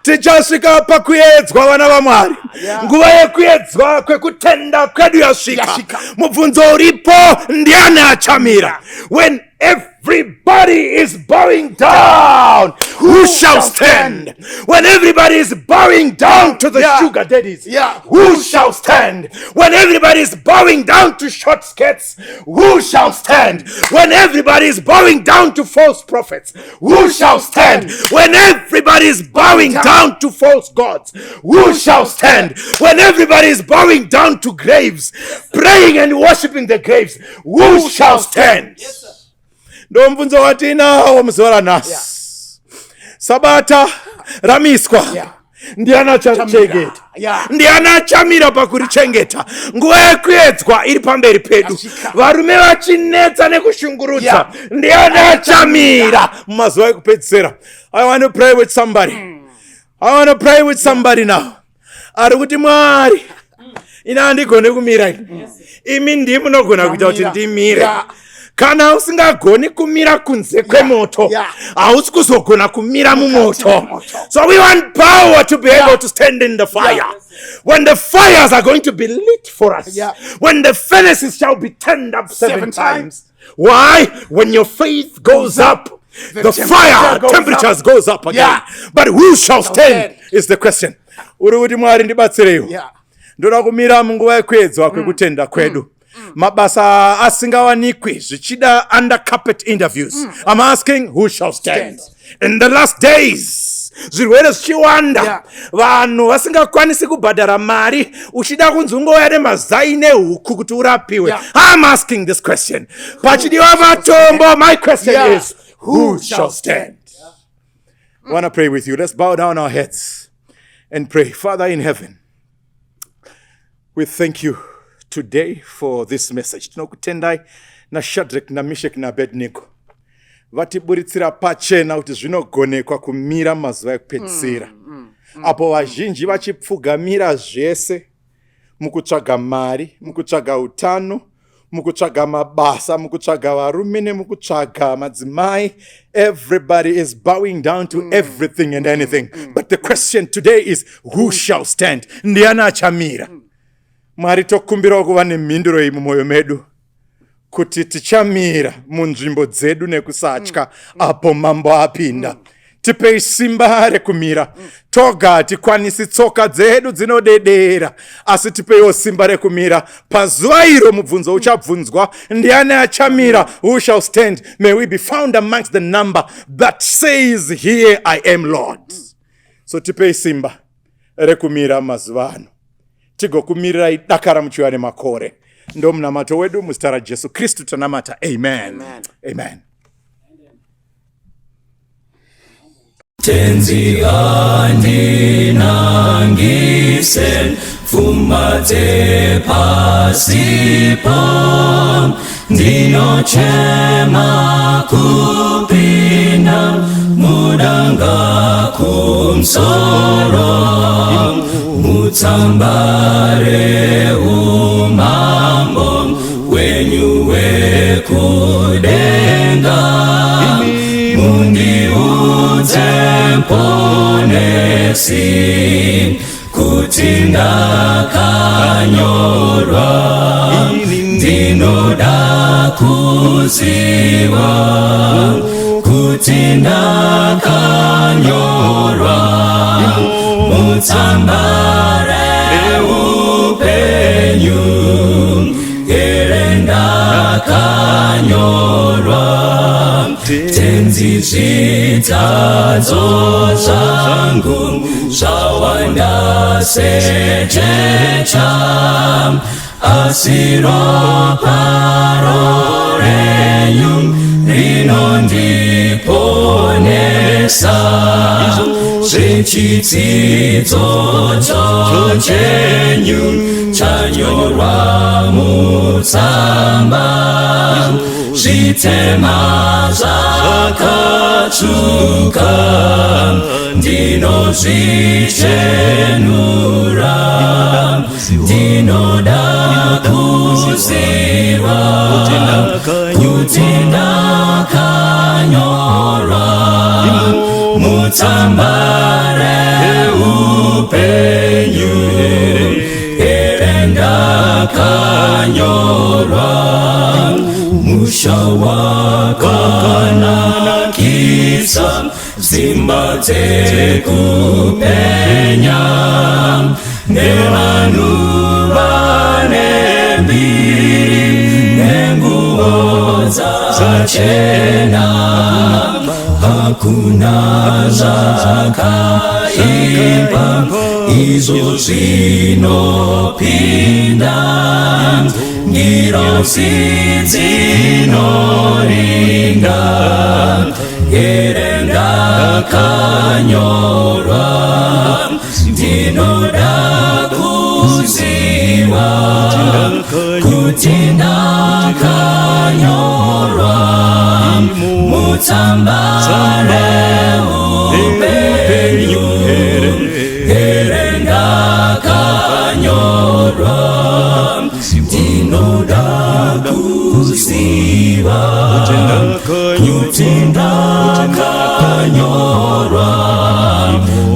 Tichasvika pakuedzwa vana vaMwari. Nguva yekuedzwa kwekutenda kwedu yasvika. Mubvunzo uripo ndiani achamira. When everybody is bowing down, who shall stand? When everybody is bowing down to the sugar daddies, who shall stand? When everybody is bowing down to short skirts, who shall stand? When everybody is bowing down to false prophets, who shall stand? When everybody is bowing down to false gods, who shall stand? When everybody is bowing down to graves, praying and worshiping the graves, who shall stand? Ndomvunzo watinawo muzuva ranhasi. Sabata ramiswa. Ndiani acharichengeta. Ndiani achamira pakurichengeta. Nguva yekuedzwa iri pamberi pedu. Varume vachinetsa nekushungurudza. Ndiani achamira mumazuva ekupedzisira. I want to pray with somebody. I want to pray with somebody now. Ari kuti Mwari ina handigone kumira. Imi ndimi munogona kuita kuti ndimire. Kana usingagoni kumira kunze kwemoto, hausi kuzogona kumira mumoto. So we want power to be able to stand in the fire. When the fires are going to be lit for us. When the furnaces shall be turned up 7 times. Why? When your faith goes up, the fire temperatures goes up again. But who shall stand is the question. Uri kuti Mwari ndibatsirewo. Ndoda kumira munguva yekuedzwa kwekutenda kwedu. Mabasa asingawanikwi zvichida under carpet interviews. I'm asking, who shall stand? In the last days, zvirwere zvichiwanda. Vanhu vasingakwanisi kubhadhara mari uchida kunzungouya nemazai nehuku kuti urapiwe. I'm asking this question. Pachidiwa matombo, my question is, who shall stand? I want to pray with you. Let's bow down our heads and pray. Father in heaven, we thank you today for this message. Tinokutendai na Shadrach na Meshach na Abednego. Vatiburitsira pachena kuti zvinogonekwa kumira mazuva ekupedzisira. Apo vazhinji vachipfugamira zvese mukutsvaga mari, mukutsvaga utano, mukutsvaga mabasa, mukutsvaga varume nemukutsvaga madzimai. Everybody is bowing down to everything and anything. But the question today is, who shall stand? Ndiani achamira? Mwari tokumbira kuva nemhinduro iyi mumwoyo medu kuti tichamira munzvimbo dzedu nekusatya apo mambo apinda. Tipei simba rekumira. Toga tikwanisi tsoka dzedu dzinodedera, asi tipeiwo simba rekumira. Pazuva iro mubvunzo uchabvunzwa, ndiani achamira? Who shall stand? May we be found amongst the number that says, here I am, Lord. So tipei simba rekumira mazuva ano, tigokumirirai dakara muchiva nemakore. Ndo munamato wedu muzita raJesu Kristu tanamata. Amen. Amen. Tenzi andinangise fumate pasipa ndinochema kupina mudanga kumsoro mutsambare umambo wenyu wekudenga Temponesi kutinda kanyorwa ndinoda kuziwa kutinda kanyorwa mutsambare upenyu erenda kanyorwa tenzi zvitadzo zvangu zvawanda sejecha asi ropa renyu rinondiponesa zvechidzidzo chenyu chanyorwa mutsamba zvitema zvakatsvuka ndinozvichenura ndinoda kuziva kuti ndakanyorwa mutsamba reupenyu here ndakanyorwa musha wakanakisa simba dzekupenya nevanhu vane mbiri nenguo dzachena hakuna zvakaipa izvo zvinopinda ngirosi dzinoringa here ndakanyorwa ndinoda kuziva kuti ndakanyorwa mutsamba reupenyu here ndakanyorwa ndinoda kuziva kuti ndakanyorwa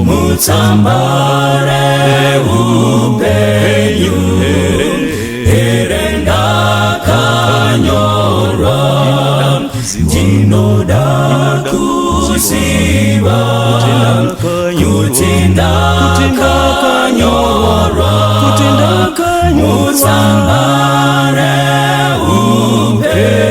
mutsamba reupenyu here ndakanyorwa ndinoda kuziva kuti ndakanyorwa mutsamba reupenyu